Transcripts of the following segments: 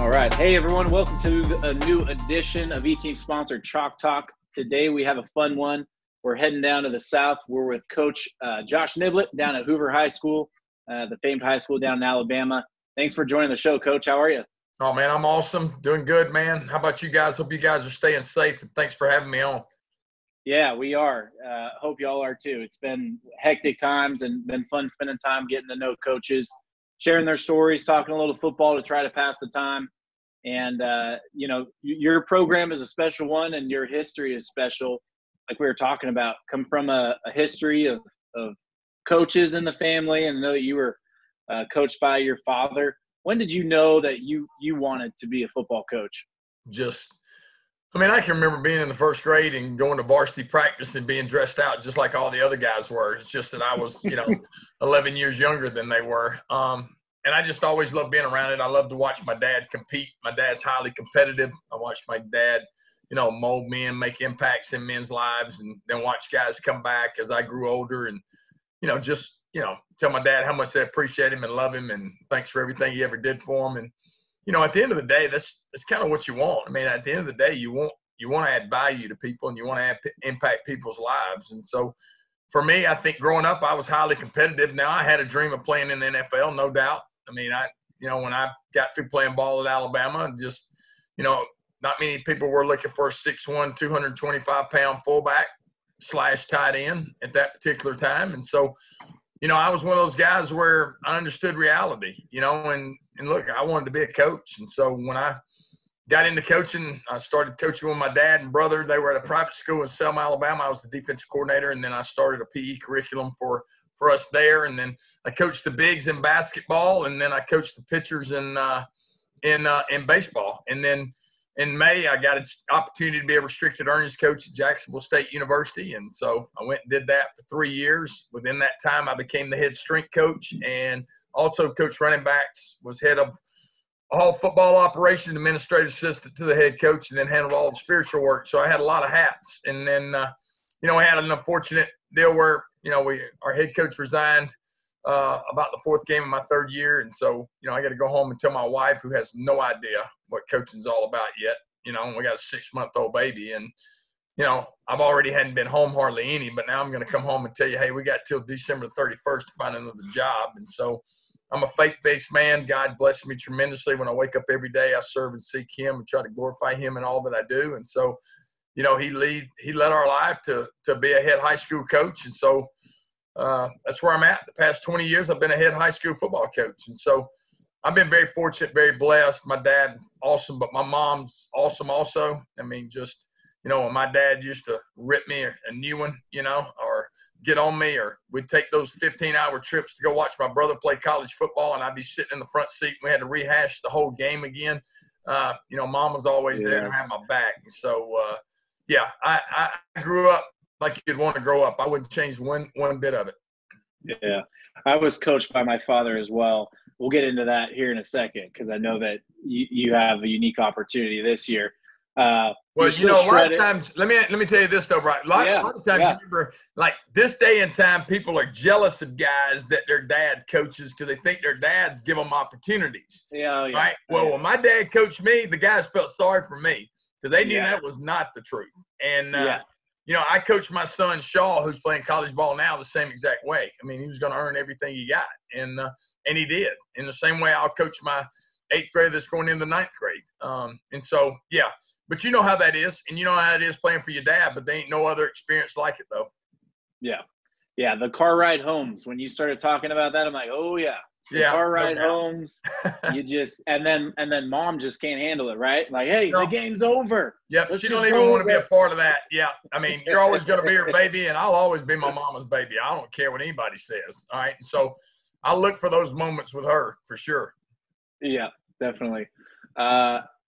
All right. Hey, everyone. Welcome to a new edition of E-Team sponsored Chalk Talk. Today, we have a fun one. We're heading down to the South. We're with Coach Josh Niblett down at Hoover High School, the famed high school down in Alabama. Thanks for joining the show, Coach. How are you? Oh, man, I'm awesome. Doing good, man. How about you guys? Hope you guys are staying safe, and thanks for having me on. Yeah, we are. Hope y'all are too. It's been hectic times and been fun spending time getting to know coaches, sharing their stories, talking a little football to try to pass the time. And, your program is a special one and your history is special. Like we were talking about, come from a history of coaches in the family, and know that you were coached by your father. When did you know that you wanted to be a football coach? I can remember being in the first grade and going to varsity practice and being dressed out just like all the other guys were. It's just that I was, 11 years younger than they were. And I just always loved being around it. I love to watch my dad compete. My dad's highly competitive. I watched my dad, mold men, make impacts in men's lives, and then watch guys come back as I grew older and, tell my dad how much I appreciate him and love him and thanks for everything he ever did for him. And, at the end of the day, that's kind of what you want. I mean, at the end of the day, you want to add value to people and you want to impact people's lives. And so for me, I think growing up, I was highly competitive. Now, I had a dream of playing in the NFL, no doubt. I mean, when I got through playing ball at Alabama, just, not many people were looking for a 6'1", 225-pound fullback / tight end at that particular time. And so, I was one of those guys where I understood reality, and look, I wanted to be a coach. And so when I got into coaching, I started coaching with my dad and brother. They were at a private school in Selma, Alabama. I was the defensive coordinator, and then I started a PE curriculum for us there. And then I coached the bigs in basketball, and then I coached the pitchers in baseball. And then in May, I got an opportunity to be a restricted earnings coach at Jacksonville State University. And so I went and did that for 3 years. Within that time, I became the head strength coach and also coached running backs, was head of all football operations, administrative assistant to the head coach, and then handled all the spiritual work. So I had a lot of hats. And then, I had an unfortunate deal where, our head coach resigned about the fourth game of my third year. And so, I got to go home and tell my wife, who has no idea what coaching's all about yet, and we got a 6-month-old baby. And, I've already hadn't been home hardly any, but now I'm going to come home and tell you, hey, we got till December 31st to find another job. And so I'm a faith-based man. God blesses me tremendously. When I wake up every day, I serve and seek him and try to glorify him in all that I do. And so, he led our life to be a head high school coach. And so that's where I'm at. The past 20 years, I've been a head high school football coach. And so I've been very fortunate, very blessed. My dad, awesome, but my mom's awesome also. I mean, just, when my dad used to rip me a new one, or get on me, or we'd take those 15-hour trips to go watch my brother play college football, and I'd be sitting in the front seat. We had to rehash the whole game again. Mom was always there to have my back. So, I grew up like you'd want to grow up. I wouldn't change one bit of it. Yeah, I was coached by my father as well. We'll get into that here in a second because I know that you have a unique opportunity this year. A lot of times, let me tell you this though, right? A lot of times, remember, like this day and time, people are jealous of guys that their dad coaches because they think their dads give them opportunities. Yeah. Right. Well, when my dad coached me, the guys felt sorry for me because they knew that was not the truth. And I coached my son Shaw, who's playing college ball now, the same exact way. I mean, he was going to earn everything he got, and he did. In the same way, I'll coach my 8th grader that's going into 9th grade. And so, but you know how that is, and you know how it is playing for your dad, but there ain't no other experience like it, though. Yeah, the car ride homes. When you started talking about that, I'm like, oh, yeah. Car ride homes, you just and then mom just can't handle it, right? Like, hey, the game's over. Yep, she don't even want to be a part of that. Yeah, I mean, you're always going to be her baby, and I'll always be my mama's baby. I don't care what anybody says. All right, so I'll look for those moments with her for sure. Yeah, definitely.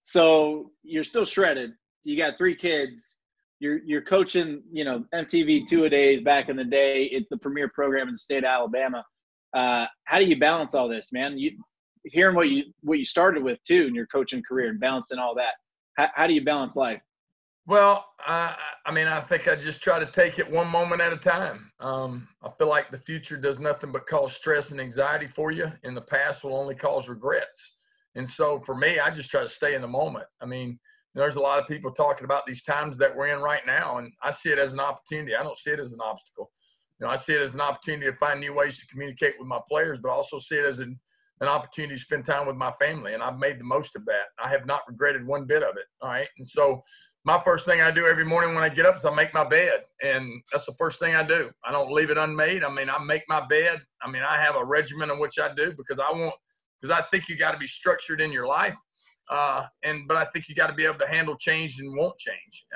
So you're still shredded. You got 3 kids. You're coaching, MTV 2-a-days back in the day. It's the premier program in the state of Alabama. How do you balance all this, man? Hearing what you started with too in your coaching career and balancing all that. How do you balance life? Well, I think I just try to take it one moment at a time. I feel like the future does nothing but cause stress and anxiety for you, and the past will only cause regrets. And so for me, I just try to stay in the moment. I mean, there's a lot of people talking about these times that we're in right now, and I see it as an opportunity. I don't see it as an obstacle. I see it as an opportunity to find new ways to communicate with my players, but I also see it as an opportunity to spend time with my family, and I've made the most of that. I have not regretted one bit of it, all right? And so my first thing I do every morning when I get up is I make my bed, and that's the first thing I do. I don't leave it unmade. I mean, I make my bed. I mean, I have a regimen in which I do because I think you got to be structured in your life, but I think you got to be able to handle change and won't change.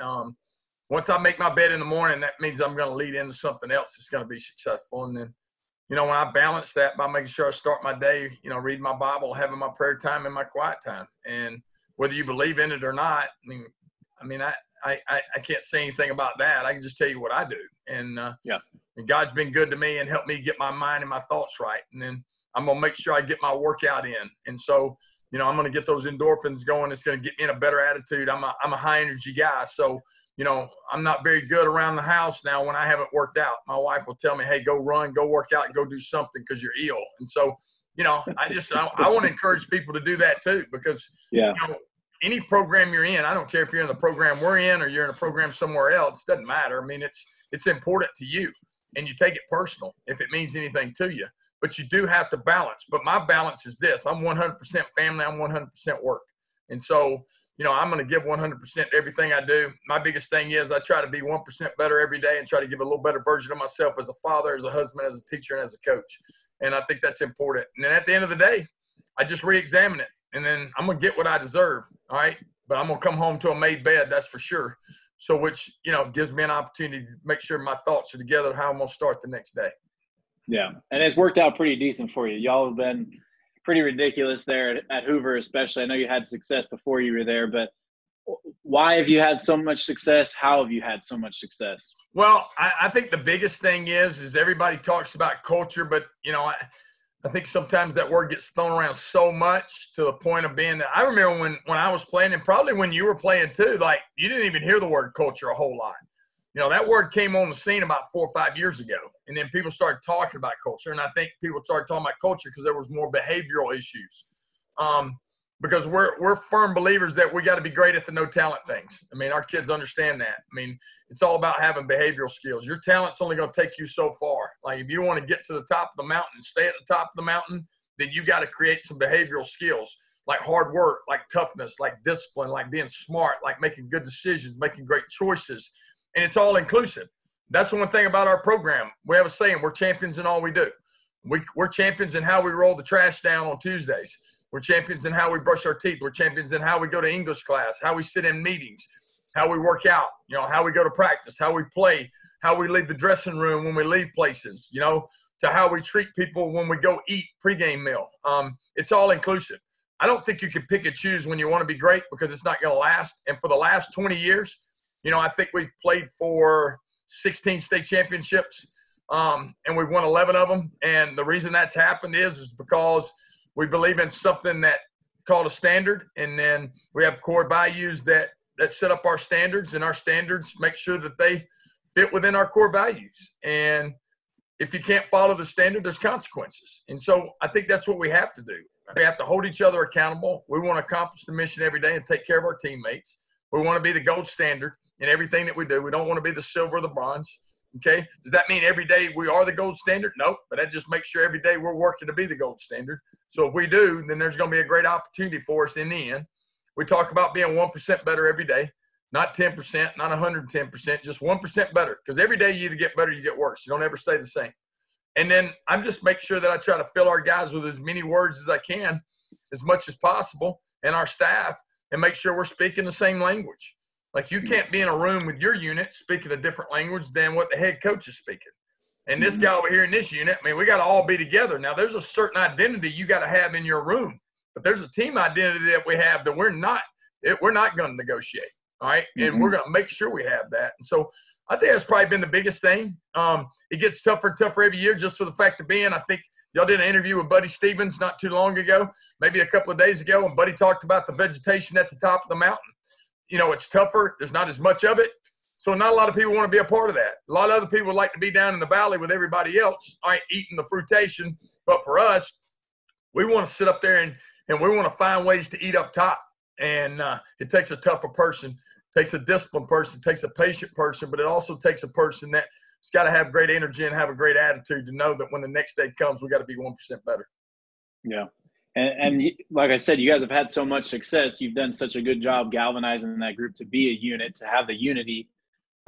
Once I make my bed in the morning, that means I'm going to lead into something else that's going to be successful. And then, when I balance that by making sure I start my day, reading my Bible, having my prayer time and my quiet time. And whether you believe in it or not, I can't say anything about that. I can just tell you what I do. And God's been good to me and helped me get my mind and my thoughts right. And then I'm going to make sure I get my workout in. And so, I'm going to get those endorphins going. It's going to get me in a better attitude. I'm a high energy guy. So, I'm not very good around the house now when I haven't worked out. My wife will tell me, hey, go run, go work out, go do something because you're ill. And so, I want to encourage people to do that too, because, any program you're in, I don't care if you're in the program we're in or you're in a program somewhere else, it doesn't matter. I mean, it's important to you and you take it personal if it means anything to you. But you do have to balance. But my balance is this. I'm 100% family. I'm 100% work. And so, I'm going to give 100% everything I do. My biggest thing is I try to be 1% better every day and try to give a little better version of myself as a father, as a husband, as a teacher, and as a coach. And I think that's important. And then at the end of the day, I just re-examine it. And then I'm going to get what I deserve, all right? But I'm going to come home to a made bed, that's for sure. So which, gives me an opportunity to make sure my thoughts are together, how I'm going to start the next day. Yeah, and it's worked out pretty decent for you. Y'all have been pretty ridiculous there at Hoover especially. I know you had success before you were there, but why have you had so much success? How have you had so much success? Well, I think the biggest thing is everybody talks about culture, but, I think sometimes that word gets thrown around so much to the point of being that I remember when I was playing, and probably when you were playing too, like you didn't even hear the word culture a whole lot. That word came on the scene about 4 or 5 years ago, and then people started talking about culture. And I think people started talking about culture because there was more behavioral issues. Because we're firm believers that we got to be great at the no talent things. I mean, our kids understand that. I mean, it's all about having behavioral skills. Your talent's only going to take you so far. Like if you want to get to the top of the mountain and stay at the top of the mountain, then you got to create some behavioral skills like hard work, like toughness, like discipline, like being smart, like making good decisions, making great choices. And it's all inclusive. That's the one thing about our program. We have a saying, we're champions in all we do. We're champions in how we roll the trash down on Tuesdays. We're champions in how we brush our teeth. We're champions in how we go to English class, how we sit in meetings, how we work out, how we go to practice, how we play, how we leave the dressing room when we leave places, to how we treat people when we go eat pregame meal. It's all inclusive. I don't think you can pick and choose when you want to be great because it's not going to last. And for the last 20 years, I think we've played for 16 state championships, and we've won 11 of them. And the reason that's happened is because we believe in something that called a standard, and then we have core values that set up our standards, and our standards make sure that they fit within our core values. And if you can't follow the standard, there's consequences. And so I think that's what we have to do. We have to hold each other accountable. We want to accomplish the mission every day and take care of our teammates. We want to be the gold standard in everything that we do. We don't want to be the silver or the bronze. Okay. Does that mean every day we are the gold standard? Nope. But that just makes sure every day we're working to be the gold standard. So if we do, then there's going to be a great opportunity for us in the end. We talk about being 1% better every day, not 10%, not 110%, just 1% better. Because every day you either get better or you get worse. You don't ever stay the same. And then I'm just make sure that I try to fill our guys with as many words as I can, as much as possible, and our staff, and make sure we're speaking the same language. Like you can't be in a room with your unit speaking a different language than what the head coach is speaking. And this guy over here in this unit, I mean, we got to all be together. Now, there's a certain identity you got to have in your room, but there's a team identity that we have that we're not going to negotiate. All right. And we're going to make sure we have that. And so I think that's probably been the biggest thing. It gets tougher and tougher every year just for the fact of being, I think y'all did an interview with Buddy Stevens not too long ago, maybe a couple of days ago, and Buddy talked about the vegetation at the top of the mountain. It's tougher. There's not as much of it. So not a lot of people want to be a part of that. A lot of other people would like to be down in the valley with everybody else, all right, eating the fruitation. But for us, we want to sit up there and we want to find ways to eat up top. And it takes a tougher person, takes a disciplined person, takes a patient person, but it also takes a person that's got to have great energy and have a great attitude to know that when the next day comes, we got to be 1% better. Yeah. And like I said, you guys have had so much success. You've done such a good job galvanizing that group to be a unit, to have the unity.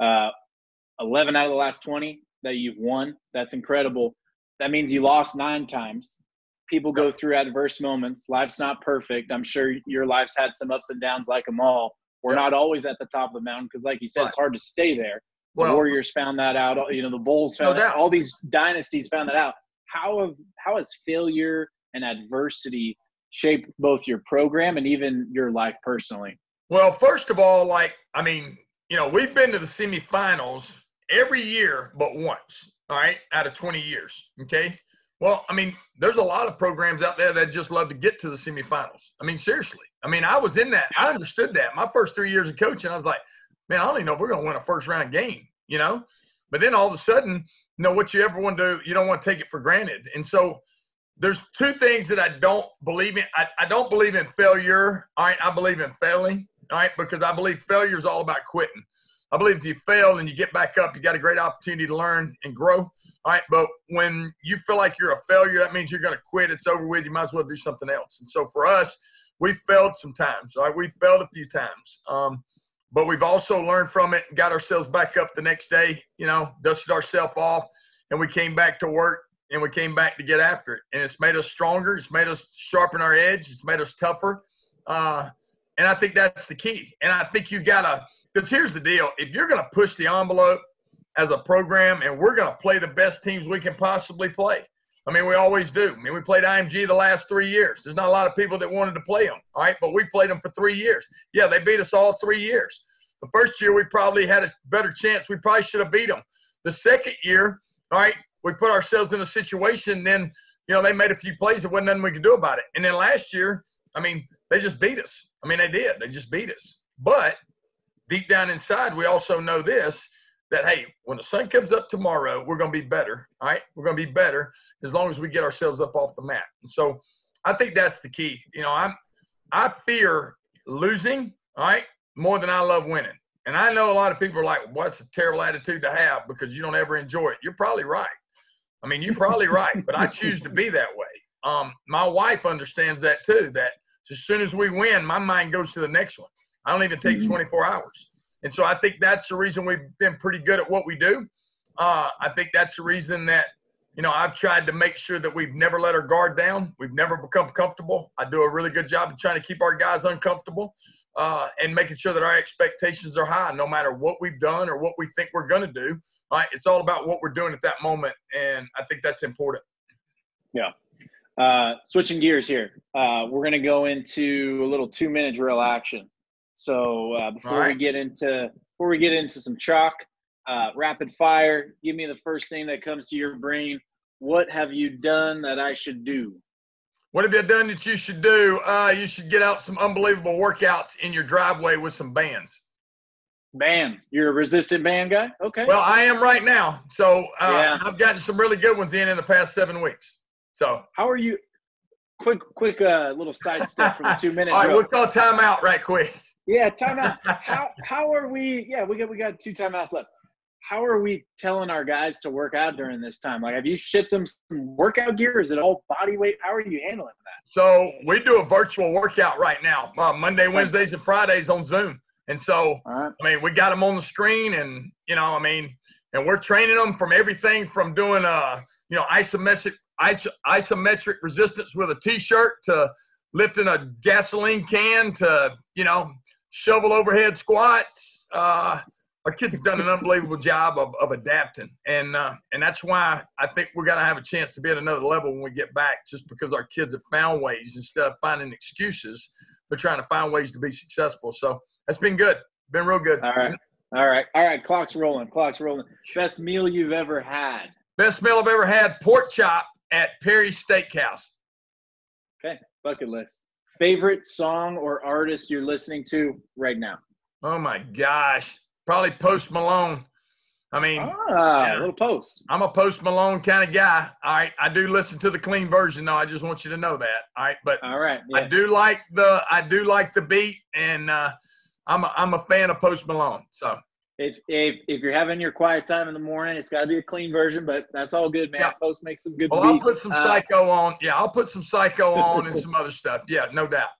11 out of the last 20 that you've won. That's incredible. That means you lost 9 times. People go through adverse moments. Life's not perfect. I'm sure your life's had some ups and downs like them all. We're not always at the top of the mountain because, like you said, it's hard to stay there. The Warriors found that out. The Bulls found that out. All these dynasties found that out. How has failure and adversity shaped both your program and even your life personally? Well, first of all, we've been to the semifinals every year but once, all right, out of 20 years, okay? Well, there's a lot of programs out there that just love to get to the semifinals. Seriously. I was in that. I understood that. My first 3 years of coaching, I was like, man, I don't even know if we're going to win a first-round game, But then all of a sudden, what you ever want to do, you don't want to take it for granted. And so there's 2 things that I don't believe in. I don't believe in failure, all right? I believe in failing, all right, because I believe failure is all about quitting. I believe if you fail and you get back up, you got a great opportunity to learn and grow, all right? But when you feel like you're a failure, that means you're going to quit. It's over with. You might as well do something else. And so for us, we failed sometimes, all right? We failed a few times. But we've also learned from it and got ourselves back up the next day, dusted ourselves off, and we came back to work. And we came back to get after it. And it's made us stronger. It's made us sharpen our edge. It's made us tougher. And I think that's the key. And I think you got to – because here's the deal. If you're going to push the envelope as a program and we're going to play the best teams we can possibly play, we always do. We played IMG the last 3 years. There's not a lot of people that wanted to play them, all right? But we played them for 3 years. Yeah, they beat us all 3 years. The first year we probably had a better chance. We probably should have beat them. The second year, all right, we put ourselves in a situation, then, they made a few plays. There wasn't nothing we could do about it. And then last year, they just beat us. They did. They just beat us. But deep down inside, we also know this, that, hey, when the sun comes up tomorrow, we're going to be better, all right? We're going to be better as long as we get ourselves up off the mat. And so I think that's the key. I fear losing, all right, more than I love winning. And I know a lot of people are like, what's a terrible attitude to have because you don't ever enjoy it. You're probably right. You're probably right, but I choose to be that way. My wife understands that too, that as soon as we win, my mind goes to the next one. I don't even take 24 hours. And so I think that's the reason we've been pretty good at what we do. I think that's the reason that, I've tried to make sure that we've never let our guard down. We've never become comfortable. I do a really good job of trying to keep our guys uncomfortable and making sure that our expectations are high no matter what we've done or what we think we're going to do. All right? It's all about what we're doing at that moment, and I think that's important. Yeah. Switching gears here. We're going to go into a little 2-minute drill action. So before we get into some chalk, rapid fire, give me the first thing that comes to your brain. What have you done that I should do? What have you done that you should do? You should get out some unbelievable workouts in your driveway with some bands. Bands. You're a resistant band guy? Okay. Well, I am right now. So I've gotten some really good ones in the past 7 weeks. So how are you? Quick little side step from the 2-minute All right, drill. we'll call timeout right quick. Yeah, timeout. How are we? Yeah, we got 2 timeouts left. How are we telling our guys to work out during this time? Like, have you shipped them some workout gear? Is it all body weight? How are you handling that? So we do a virtual workout right now, Monday, Wednesdays, and Fridays on Zoom. And so, we got them on the screen and, and we're training them from everything from doing, isometric resistance with a T-shirt to lifting a gasoline can to, shovel overhead squats. Our kids have done an unbelievable job of adapting. And that's why I think we're going to have a chance to be at another level when we get back, just because our kids have found ways instead of finding excuses. They're trying to find ways to be successful. So that's been good. Been real good. All right. Clock's rolling. Best meal you've ever had? Best meal I've ever had, pork chop at Perry's Steakhouse. Okay, bucket list. Favorite song or artist you're listening to right now? Oh, my gosh. Probably Post Malone. I mean, a little post. I'm a Post Malone kind of guy. All right. I do listen to the clean version though. I just want you to know that. All right. But All right. Yeah. I do like the beat, and I'm a fan of Post Malone. So if you're having your quiet time in the morning, it's got to be a clean version, but that's all good, man. Yeah. Post makes some good well, beats. I'll put some Psycho on. Yeah, I'll put some Psycho on and some other stuff. Yeah, no doubt.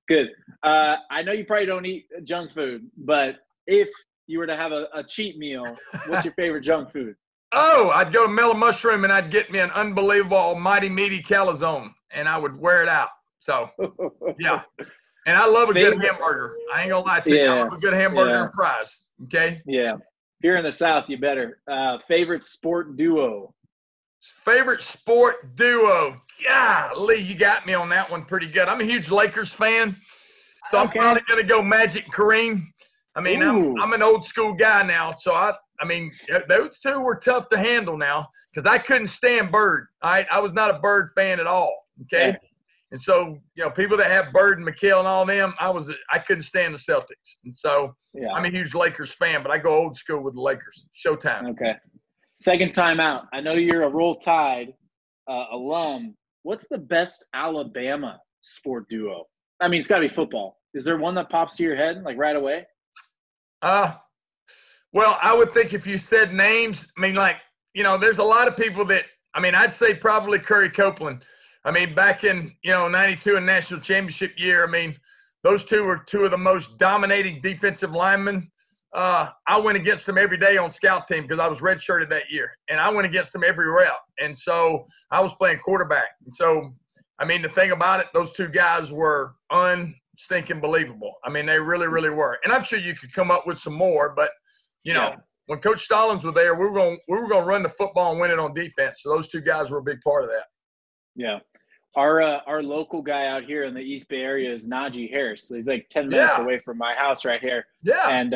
Good. I know you probably don't eat junk food, but if you were to have a cheat meal, what's your favorite junk food? Oh, I'd go to Mellow Mushroom and I'd get me an unbelievable almighty meaty calzone, and I would wear it out. So, yeah. And I love a good hamburger. I ain't gonna lie to you. I love a good hamburger and fries. Okay. Yeah. If you're in the South, you better. Favorite sport duo. Favorite sport duo. Golly, you got me on that one pretty good. I'm a huge Lakers fan, so I'm probably gonna go Magic and Kareem. I mean, I'm an old school guy now, so I mean, those two were tough to handle now because I couldn't stand Bird. I was not a Bird fan at all. Okay. Yeah. And so, people that have Bird and McHale and all them, I couldn't stand the Celtics. And so I'm a huge Lakers fan, but I go old school with the Lakers. Showtime. Okay. Second time out. I know you're a Roll Tide alum. What's the best Alabama sport duo? I mean, it's got to be football. Is there one that pops to your head, like right away? Well, I would think if you said names, I mean, there's a lot of people that, I'd say probably Curry Copeland. Back in, 92 and national championship year, those two were two of the most dominating defensive linemen. I went against them every day on scout team because I was redshirted that year, and I went against them every rep. And so I was playing quarterback. And so, the thing about it, those two guys were unstinking believable. They really, really were. And I'm sure you could come up with some more, but, when Coach Stallings was there, we were going to run the football and win it on defense. So those two guys were a big part of that. Yeah. Our local guy out here in the East Bay area is Najee Harris. So he's like 10 minutes away from my house right here. Yeah. And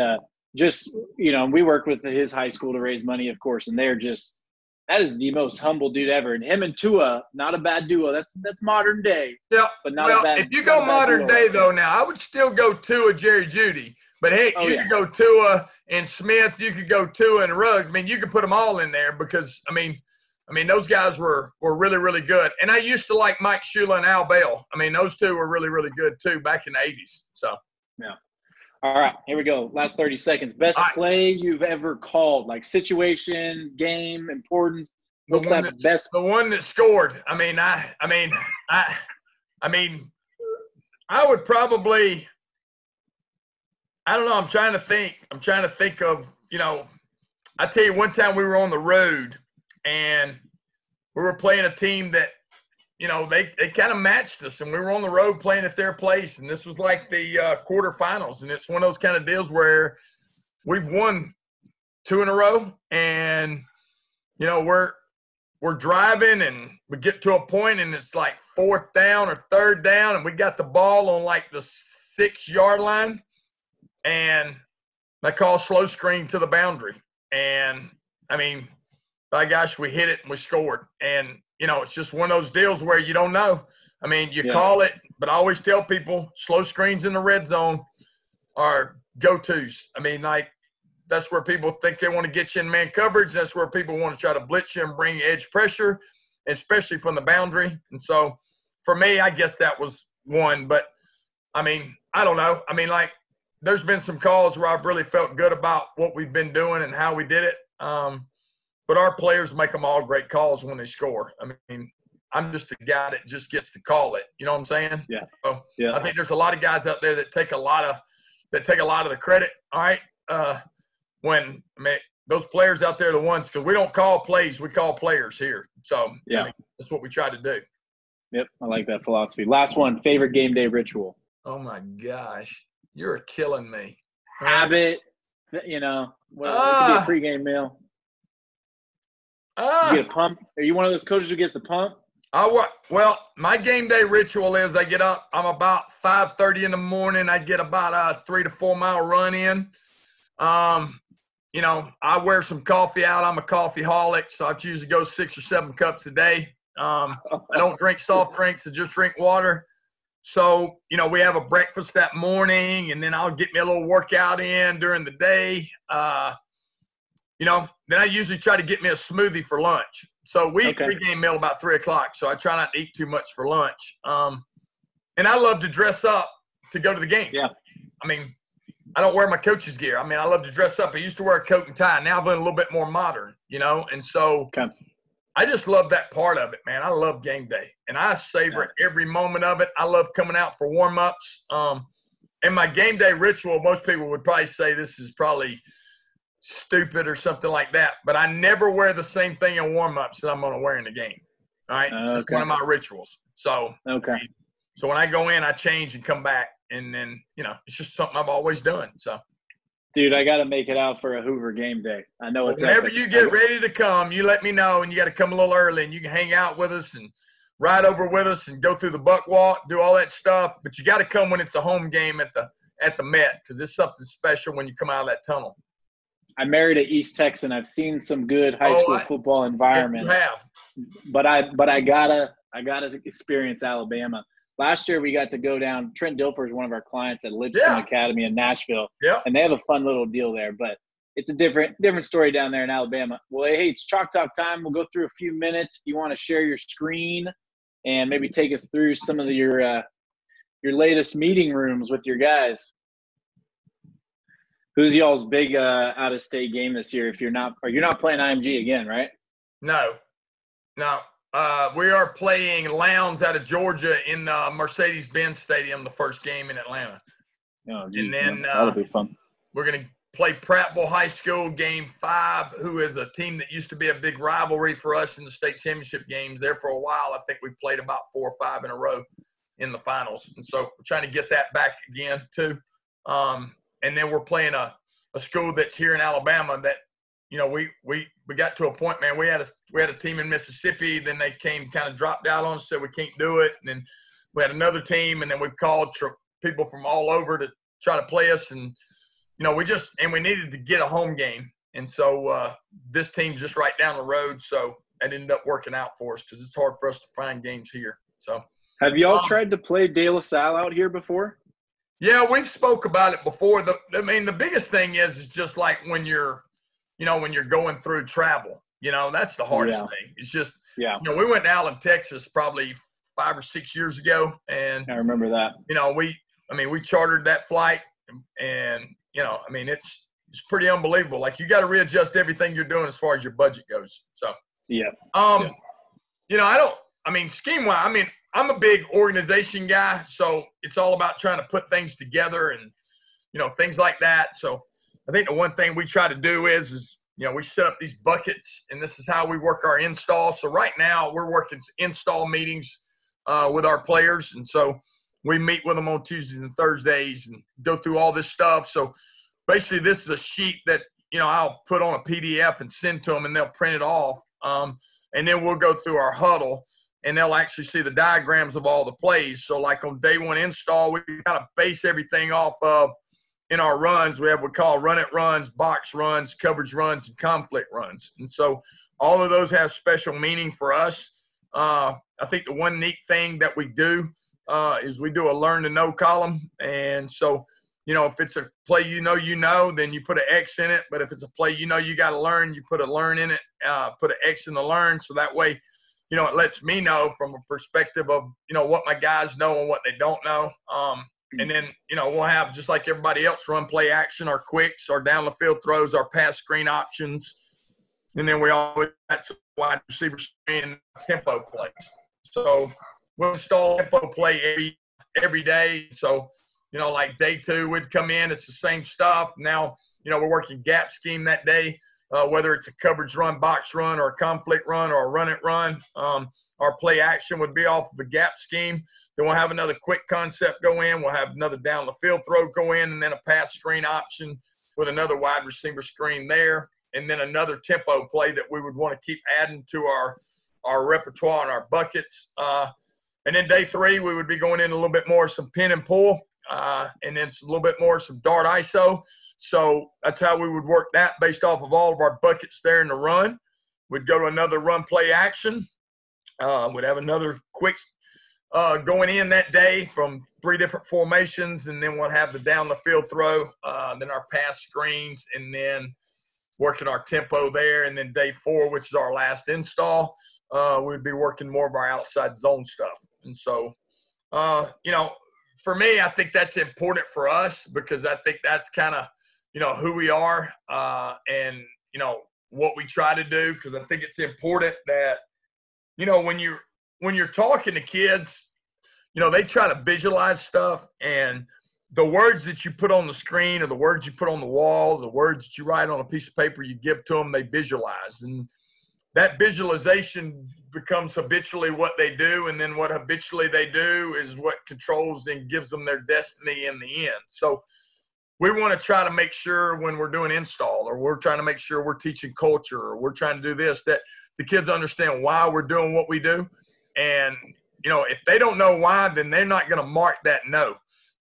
we work with his high school to raise money, of course, and that is the most humble dude ever. And him and Tua, not a bad duo. That's modern day. Yeah. But not a bad. If you go modern day though, now I would still go Tua, Jerry Jeudy. But hey, you could go Tua and Smith. You could go Tua and Ruggs. You could put them all in there because those guys were really, really good. And I used to like Mike Shula and Al Bell. Those two were really, really good too back in the 80s. So, yeah. All right, here we go. Last 30 seconds. Best play you've ever called, like situation, game, importance. What's that best? The one that scored. I would probably. I don't know. I'm trying to think of. I tell you, one time we were on the road. And we were playing a team that, they kind of matched us. And we were on the road playing at their place. And this was like the quarterfinals. And it's one of those kind of deals where we've won 2 in a row. And, we're driving and we get to a point and it's like 4th down or 3rd down. And we got the ball on like the 6-yard line. And I call slow screen to the boundary. And, by gosh, we hit it and we scored. And, it's just one of those deals where you don't know. Call it, but I always tell people slow screens in the red zone are go-tos. That's where people think they want to get you in man coverage. That's where people want to try to blitz you and bring edge pressure, especially from the boundary. And so for me, I guess that was one. But, I don't know. There's been some calls where I've really felt good about what we've been doing and how we did it. But our players make them all great calls when they score. I'm just the guy that just gets to call it. You know what I'm saying? Yeah. So I think there's a lot of guys out there that take a lot of the credit. All right. Those players out there are the ones, because we don't call plays, we call players here. So that's what we try to do. Yep, I like that philosophy. Last one, favorite game day ritual. Oh my gosh, you're killing me. Habit, it could be a pregame meal. You get a pump? Are you one of those coaches who gets the pump? Well, my game day ritual is I get up. I'm about 5:30 in the morning. I get about a 3 to 4 mile run in. I wear some coffee out. I'm a coffeeholic, so I usually go 6 or 7 cups a day. I don't drink soft drinks. I just drink water. So, we have a breakfast that morning, and then I'll get me a little workout in during the day. then I usually try to get me a smoothie for lunch. So we eat pregame meal about 3 o'clock. So I try not to eat too much for lunch. And I love to dress up to go to the game. Yeah. I mean, I don't wear my coach's gear. I mean, I love to dress up. I used to wear a coat and tie. Now I've been a little bit more modern, and so I just love that part of it, man. I love game day, and I savor every moment of it. I love coming out for warm-ups. And my game day ritual, most people would probably say this is probably stupid or something like that, but I never wear the same thing in warm-ups that I'm going to wear in the game, all right? It's one of my rituals. So so when I go in, I change and come back, and then, it's just something I've always done. So, dude, I got to make it out for a Hoover game day. I know it's whenever epic. you get ready to come, you let me know, and you got to come a little early, and you can hang out with us and ride over with us and go through the buck walk, do all that stuff. But you got to come when it's a home game at the Met, because it's something special when you come out of that tunnel. I married an East Texan. I've seen some good high school football environments. You have. But I gotta experience Alabama. Last year we got to go down. Trent Dilfer is one of our clients at Lipson Academy in Nashville. Yeah. And they have a fun little deal there, but it's a different story down there in Alabama. Well, hey, it's Chalk Talk time. We'll go through a few minutes. If you want to share your screen and maybe take us through some of your latest meeting rooms with your guys. Who's y'all's big out-of-state game this year? You're not playing IMG again, right? No. We are playing Lowndes out of Georgia in the Mercedes-Benz Stadium, the first game in Atlanta. Oh, geez, and then that'll be fun. We're going to play Prattville High School Game 5, who is a team that used to be a big rivalry for us in the state championship games. There for a while, I think we played about 4 or 5 in a row in the finals. And so we're trying to get that back again too. And then we're playing a school that's here in Alabama that, we got to a point, man, we had a team in Mississippi, then they kind of dropped out on us, said we can't do it. And then we had another team, and then we've called people from all over to try to play us. And, we needed to get a home game. And so this team's just right down the road. So it ended up working out for us because it's hard for us to find games here. So have y'all tried to play De La Salle out here before? Yeah, we've spoke about it before. The biggest thing is just like when you're going through travel, that's the hardest thing. It's just, we went to Allen, Texas probably 5 or 6 years ago. And I remember that. We chartered that flight and it's pretty unbelievable. Like, you got to readjust everything you're doing as far as your budget goes. So, scheme-wise, I'm a big organization guy, so it's all about trying to put things together and, things like that. So I think the one thing we try to do is we set up these buckets, and this is how we work our install. So right now we're working install meetings with our players, and so we meet with them on Tuesdays and Thursdays and go through all this stuff. So basically this is a sheet that, I'll put on a PDF and send to them, and they'll print it off. And then we'll go through our huddle, and they'll actually see the diagrams of all the plays. So like on day one install, we kind of base everything off of, in our runs, we call run it runs, box runs, coverage runs, and conflict runs. And so all of those have special meaning for us. I think the one neat thing that we do is we do a learn to know column. And so, if it's a play then you put an X in it. But if it's a play you got to learn, you put a learn in it, put an X in the learn. So that way, it lets me know from a perspective of, what my guys know and what they don't know. And then, we'll have, just like everybody else, run play action, our quicks, our down the field throws, our pass screen options. And then we always got some wide receiver screen and tempo plays. So we'll install tempo play every day. So, like day 2, we'd come in, it's the same stuff. Now, we're working gap scheme that day, whether it's a coverage run, box run, or a conflict run, or a run it run. Our play action would be off of the gap scheme. Then we'll have another quick concept go in. We'll have another down the field throw go in, and then a pass screen option with another wide receiver screen there, and then another tempo play that we would want to keep adding to our repertoire and our buckets. And then day 3, we would be going in a little bit more some pin and pull, and then a little bit more some dart ISO. So that's how we would work that based off of all of our buckets there in the run. We'd go to another run play action. We'd have another quick going in that day from 3 different formations, and then we'll have the down the field throw, then our pass screens, and then working our tempo there. And then day 4, which is our last install, we'd be working more of our outside zone stuff. And so, you know, for me, I think that's important for us because I think that's kind of, you know, who we are and, you know, what we try to do. Because I think it's important that, you know, when you're talking to kids, you know, they try to visualize stuff, and the words that you put on the screen or the words you put on the wall, the words that you write on a piece of paper you give to them, they visualize. And that visualization becomes habitually what they do, and then what habitually they do is what controls and gives them their destiny in the end. So we want to try to make sure when we're doing install, or we're trying to make sure we're teaching culture, or we're trying to do this, that the kids understand why we're doing what we do. And, you know, if they don't know why, then they're not going to mark that no.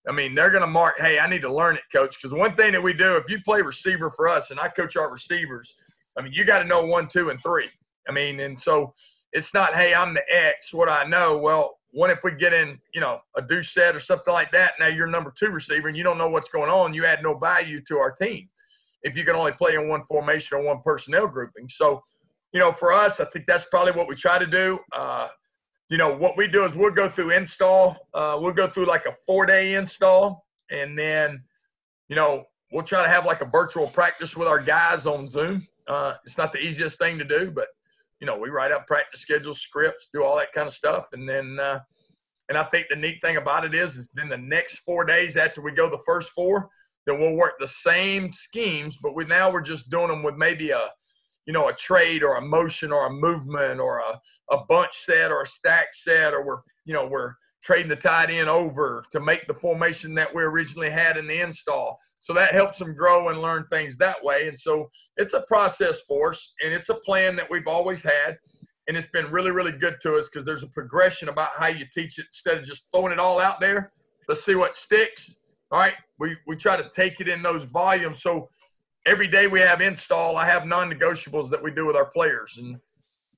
I mean, they're going to mark, hey, I need to learn it, coach. Because one thing that we do, if you play receiver for us, and I coach our receivers, I mean, you got to know 1, 2, and 3. I mean, and so it's not, hey, I'm the X, what I know. Well, what if we get in, you know, a douche set or something like that? Now you're number 2 receiver and you don't know what's going on. You add no value to our team if you can only play in one formation or one personnel grouping. So, you know, for us, I think that's probably what we try to do. You know, what we do is we'll go through install. We'll go through like a 4-day install, and then, you know, we'll try to have like a virtual practice with our guys on Zoom. It's not the easiest thing to do, but, you know, we write out practice schedules, scripts, do all that kind of stuff. And then, and I think the neat thing about it is then the next 4 days after we go the first 4, then we'll work the same schemes, but we're just doing them with maybe a, you know, a trade or a motion or a movement or a bunch set or a stack set, or we're trading the tight end over to make the formation that we originally had in the install. So that helps them grow and learn things that way. And so it's a process for us, and it's a plan that we've always had. And it's been really, really good to us because there's a progression about how you teach it instead of just throwing it all out there. Let's see what sticks. All right. We try to take it in those volumes. So every day we have install, I have non-negotiables that we do with our players. And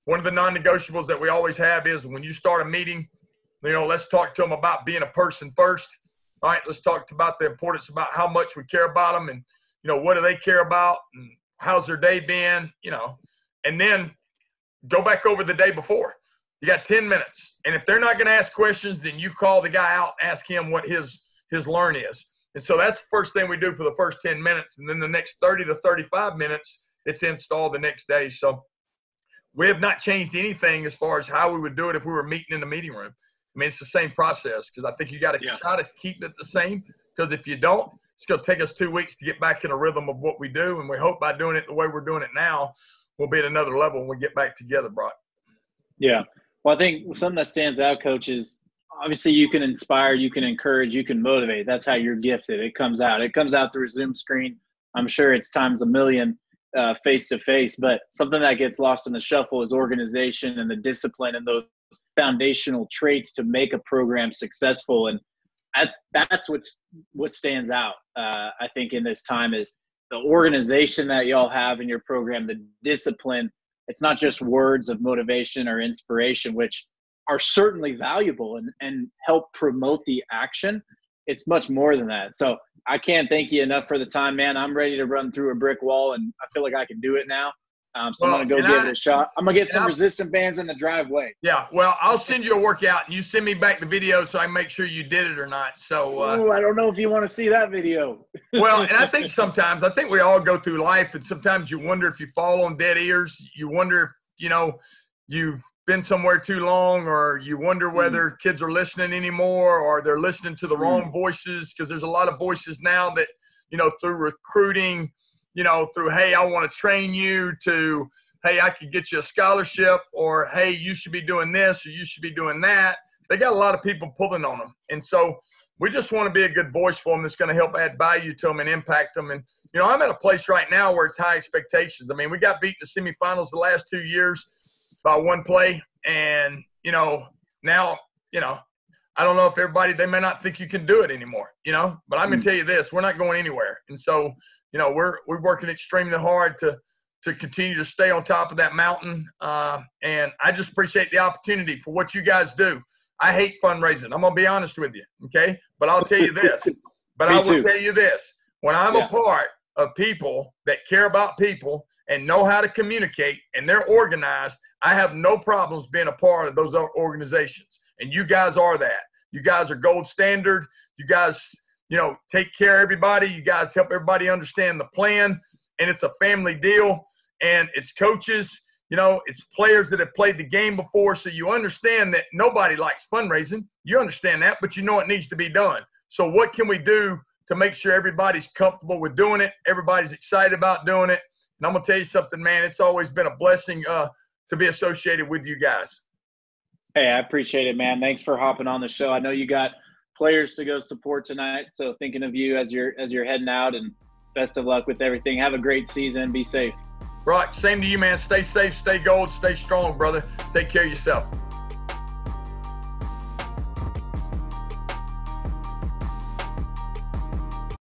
one of the non-negotiables that we always have is when you start a meeting, you know, let's talk to them about being a person first. All right, let's talk about the importance about how much we care about them, and, you know, what do they care about, and how's their day been, you know, and then go back over the day before. You got 10 minutes. And if they're not going to ask questions, then you call the guy out, ask him what his learn is. And so that's the first thing we do for the first 10 minutes. And then the next 30 to 35 minutes, it's installed the next day. So we have not changed anything as far as how we would do it if we were meeting in the meeting room. I mean, it's the same process because I think you got to try to keep it the same, because if you don't, it's going to take us 2 weeks to get back in a rhythm of what we do. And we hope by doing it the way we're doing it now, we'll be at another level when we get back together, Brock. Yeah. Well, I think something that stands out, Coach, is obviously you can inspire, you can encourage, you can motivate. That's how you're gifted. It comes out. It comes out through a Zoom screen. I'm sure it's times a million face-to-face, but something that gets lost in the shuffle is organization and the discipline and those foundational traits to make a program successful. And that's what stands out, I think, in this time is the organization that y'all have in your program, the discipline. It's not just words of motivation or inspiration, which are certainly valuable and help promote the action. It's much more than that. So I can't thank you enough for the time, man. I'm ready to run through a brick wall, and I feel like I can do it now. So I'm going to go give it a shot. I'm going to get some resistant bands in the driveway. Yeah, well, I'll send you a workout, and you send me back the video so I make sure you did it or not. So I don't know if you want to see that video. Well, and I think we all go through life, and sometimes you wonder if you fall on dead ears. You wonder if, you know, you've been somewhere too long, or you wonder whether kids are listening anymore, or they're listening to the wrong voices, because there's a lot of voices now that, you know, through recruiting, you know, through, hey, I want to train you, to, hey, I could get you a scholarship, or, hey, you should be doing this, or you should be doing that. They got a lot of people pulling on them. And so we just want to be a good voice for them that's going to help add value to them and impact them. And, you know, I'm at a place right now where it's high expectations. I mean, we got beat in the semifinals the last 2 years by one play. And, you know, now, you know, I don't know if everybody, they may not think you can do it anymore, you know, but I'm going to tell you this, we're not going anywhere. And so, you know, we're working extremely hard to continue to stay on top of that mountain. And I just appreciate the opportunity for what you guys do. I hate fundraising. I'm going to be honest with you. Okay. But I'll tell you this, I will tell you this. When I'm apart, of people that care about people and know how to communicate, and they're organized, I have no problems being a part of those organizations. And you guys are that. You guys are gold standard. You guys, take care of everybody. You guys help everybody understand the plan, and it's a family deal, and it's coaches, it's players that have played the game before. So you understand that nobody likes fundraising. You understand that, but you know it needs to be done. So what can we do to make sure everybody's comfortable with doing it? Everybody's excited about doing it. And I'm going to tell you something, man, it's always been a blessing to be associated with you guys. Hey, I appreciate it, man. Thanks for hopping on the show. I know you got players to go support tonight, so thinking of you as you're heading out, and best of luck with everything. Have a great season. Be safe. Brock, same to you, man. Stay safe, stay gold, stay strong, brother. Take care of yourself.